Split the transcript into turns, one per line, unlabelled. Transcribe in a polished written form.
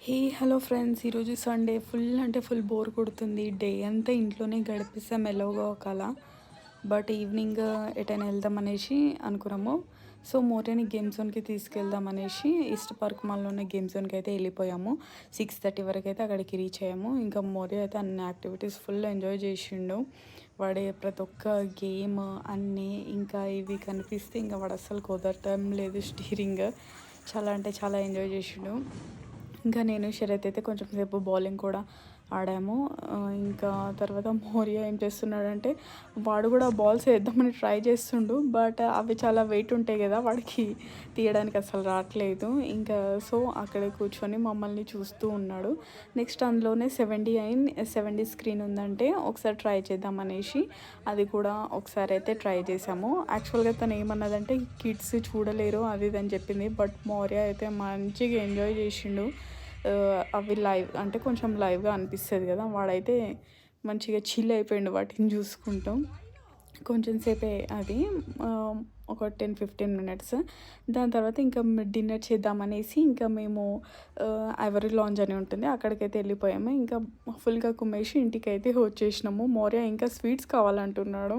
Hey hello friends, ఈరోజు Sunday full bore కొడుతుంది. Day అంతా ఇంట్లోనే గడిపిస్తాం ఎలాగో ఒకలా. బట్ ఈవినింగ్ ఎటైనా వెళ్దాం అనేసి అనుకున్నాము. సో మోటని గేమ్ జోన్కి తీసుకెళ్దాం అనేసి ఈస్ట్ పార్క్ మాల్లో ఉన్న గేమ్ జోన్కి అయితే వెళ్ళిపోయాము. 6:30 వరకు అయితే అక్కడికి రీచ్ అయ్యాము. ఇంకా మోరే అయితే అన్ని యాక్టివిటీస్ ఫుల్ ఎంజాయ్ చేసిండు. వాడే ప్రతి ఒక్క గేమ్ అన్నీ ఇంకా ఇవి కనిపిస్తే ఇంకా వాడు అస్సలు కుదరటం లేదు. స్టీరింగ్ చాలా అంటే చాలా ఎంజాయ్ చేసిండు. ఇంకా నేను శరత్ అయితే కొంచెం సేపు బౌలింగ్ కూడా ఆడాము. ఇంకా తర్వాత మోరియా ఏం చేస్తున్నాడంటే వాడు కూడా బాల్స్ వేద్దామని ట్రై చేస్తుండు. బట్ అవి చాలా వెయిట్ ఉంటాయి కదా, వాడికి తీయడానికి అసలు రావట్లేదు. ఇంకా సో అక్కడే కూర్చొని మమ్మల్ని చూస్తూ ఉన్నాడు. నెక్స్ట్ అందులోనే 70 స్క్రీన్ ఉందంటే ఒకసారి ట్రై చేద్దాం అనేసి అది కూడా ఒకసారి అయితే ట్రై చేసాము. యాక్చువల్గా తను ఏమన్నదంటే కిడ్స్ చూడలేరు అది ఇది అని చెప్పింది. బట్ మోరియా అయితే మంచిగా ఎంజాయ్ చేసిండు. అవి లైవ్ అంటే కొంచెం లైవ్గా అనిపిస్తుంది కదా, వాడైతే మంచిగా చిల్ అయిపోయిండు వాటిని చూసుకుంటాం. కొంచెం సేపే అది ఒక 10-15 మినిట్స్. దాని తర్వాత ఇంకా డిన్నర్ చేద్దామనేసి ఇంకా మేము ఐవరీ లాంజ్ అని ఉంటుంది అక్కడికైతే వెళ్ళిపోయాము. ఇంకా ఫుల్గా కుమ్మేసి ఇంటికి అయితే వచ్చేసినాము. మోరియా ఇంకా స్వీట్స్ కావాలంటున్నాడు.